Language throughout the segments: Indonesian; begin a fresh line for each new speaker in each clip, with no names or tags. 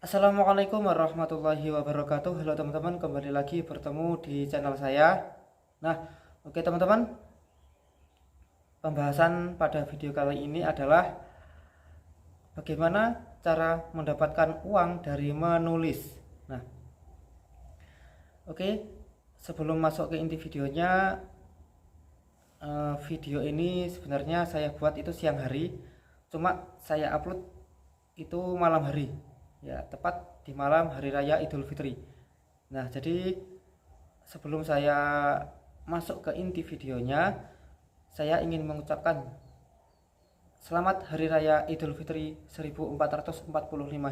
Assalamualaikum warahmatullahi wabarakatuh. Halo teman-teman, kembali lagi bertemu di channel saya. Nah, oke teman-teman, pembahasan pada video kali ini adalah bagaimana cara mendapatkan uang dari menulis. Nah, oke, sebelum masuk ke inti videonya, video ini sebenarnya saya buat itu siang hari, cuma saya upload itu malam hari, ya tepat di malam hari raya Idul Fitri. Nah, jadi sebelum saya masuk ke inti videonya, saya ingin mengucapkan selamat hari raya Idul Fitri 1445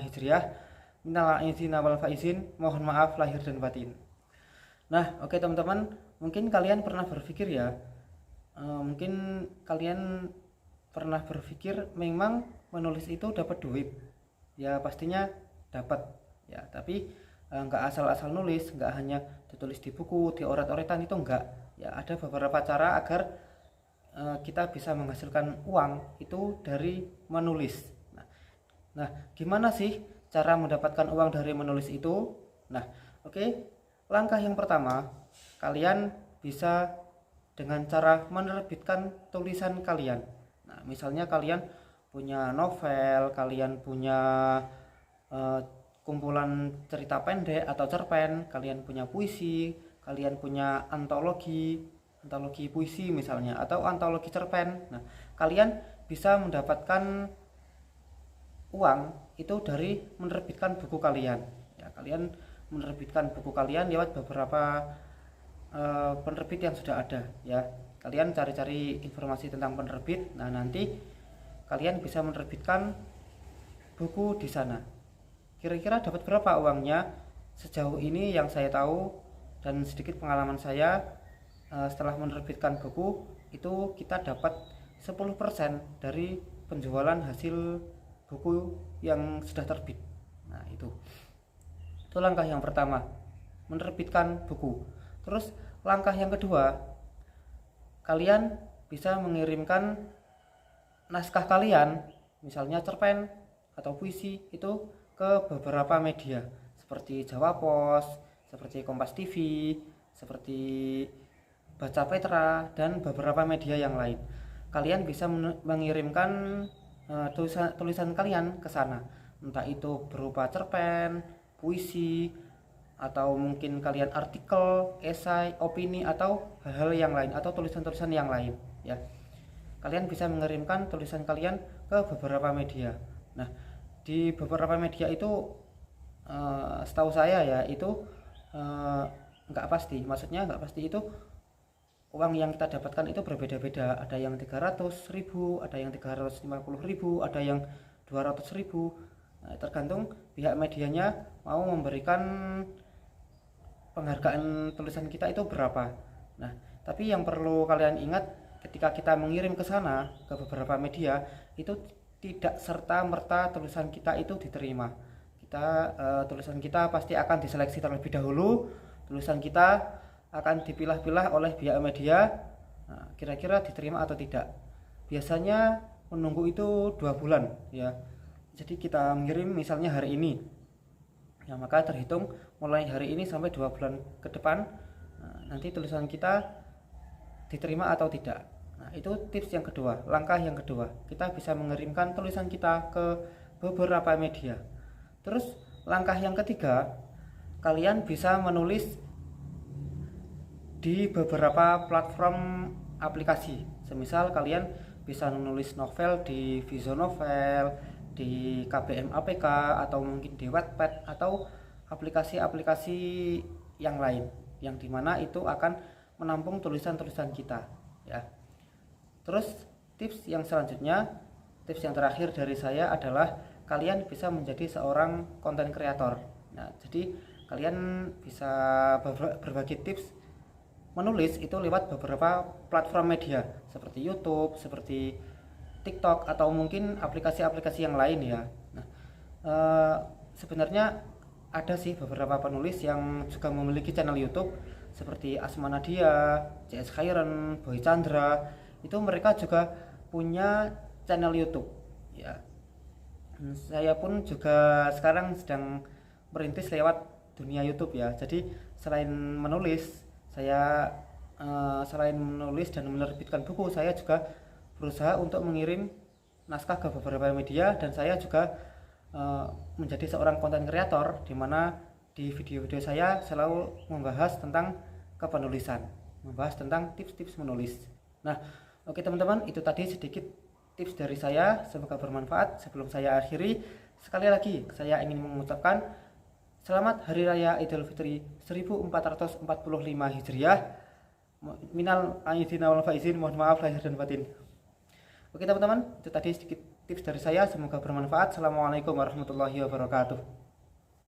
Hijriah. Minal aidin wal faizin, mohon maaf lahir dan batin. Nah, oke teman-teman, mungkin kalian pernah berpikir ya, mungkin kalian pernah berpikir memang menulis itu dapat duit. Ya pastinya dapat ya, tapi nggak asal-asal nulis, nggak hanya ditulis di buku, di oret-oretan, itu enggak ya. Ada beberapa cara agar kita bisa menghasilkan uang itu dari menulis. Nah, gimana sih cara mendapatkan uang dari menulis itu? Nah, oke, langkah yang pertama, kalian bisa dengan cara menerbitkan tulisan kalian. Nah, misalnya kalian punya novel, kalian punya uh, kumpulan cerita pendek atau cerpen, kalian punya puisi, kalian punya antologi puisi misalnya, atau antologi cerpen. Nah, kalian bisa mendapatkan uang itu dari menerbitkan buku kalian. Ya, kalian menerbitkan buku kalian lewat beberapa penerbit yang sudah ada. Ya, kalian cari-cari informasi tentang penerbit. Nah, nanti kalian bisa menerbitkan buku di sana. Kira-kira dapat berapa uangnya? Sejauh ini yang saya tahu dan sedikit pengalaman saya, setelah menerbitkan buku itu kita dapat 10% dari penjualan hasil buku yang sudah terbit. Nah, itu langkah yang pertama, menerbitkan buku. Terus langkah yang kedua, kalian bisa mengirimkan naskah kalian, misalnya cerpen atau puisi, itu ke beberapa media seperti Jawa Pos, seperti Kompas TV, seperti Baca Petra, dan beberapa media yang lain. Kalian bisa mengirimkan tulisan kalian ke sana, entah itu berupa cerpen, puisi, atau mungkin kalian artikel, esai, opini, atau hal-hal yang lain, atau tulisan-tulisan yang lain ya. Kalian bisa mengirimkan tulisan kalian ke beberapa media. Nah, di beberapa media itu setahu saya ya, itu nggak pasti, maksudnya nggak pasti, itu uang yang kita dapatkan itu berbeda-beda. Ada yang 300.000, ada yang 350.000, ada yang 200.000. Nah, tergantung pihak medianya mau memberikan penghargaan tulisan kita itu berapa. Nah, tapi yang perlu kalian ingat, ketika kita mengirim ke sana, ke beberapa media, itu tidak serta merta tulisan kita itu diterima. Tulisan kita pasti akan diseleksi terlebih dahulu. Tulisan kita akan dipilah-pilah oleh pihak media. Nah, kira-kira diterima atau tidak. Biasanya menunggu itu 2 bulan ya. Jadi kita mengirim misalnya hari ini, ya maka terhitung mulai hari ini sampai 2 bulan ke depan, nanti tulisan kita diterima atau tidak. Nah, itu tips yang kedua, langkah yang kedua, kita bisa mengirimkan tulisan kita ke beberapa media. Terus langkah yang ketiga, kalian bisa menulis di beberapa platform aplikasi. Semisal kalian bisa menulis novel di Vizo Novel, di KBM APK, atau mungkin di Wattpad, atau aplikasi-aplikasi yang lain, yang dimana itu akan menampung tulisan-tulisan kita ya. Terus tips yang selanjutnya, tips yang terakhir dari saya adalah kalian bisa menjadi seorang konten kreator. Nah, jadi kalian bisa berbagi tips menulis itu lewat beberapa platform media seperti YouTube, seperti TikTok, atau mungkin aplikasi-aplikasi yang lain ya. Nah, sebenarnya ada sih beberapa penulis yang juga memiliki channel YouTube seperti Asma Nadia, CS Khairan, Boy Chandra. Itu mereka juga punya channel YouTube ya. Saya pun juga sekarang sedang merintis lewat dunia YouTube ya. Jadi selain menulis, saya selain menulis dan menerbitkan buku, saya juga berusaha untuk mengirim naskah ke beberapa media, dan saya juga menjadi seorang konten kreator di mana di video-video saya selalu membahas tentang kepenulisan, membahas tentang tips-tips menulis. Nah, oke teman-teman, itu tadi sedikit tips dari saya, semoga bermanfaat. Sebelum saya akhiri, sekali lagi saya ingin mengucapkan selamat Hari Raya Idul Fitri 1445 Hijriah. Minal aidin wal faizin, mohon maaf lahir dan batin. Oke teman-teman, itu tadi sedikit tips dari saya, semoga bermanfaat. Assalamualaikum warahmatullahi wabarakatuh.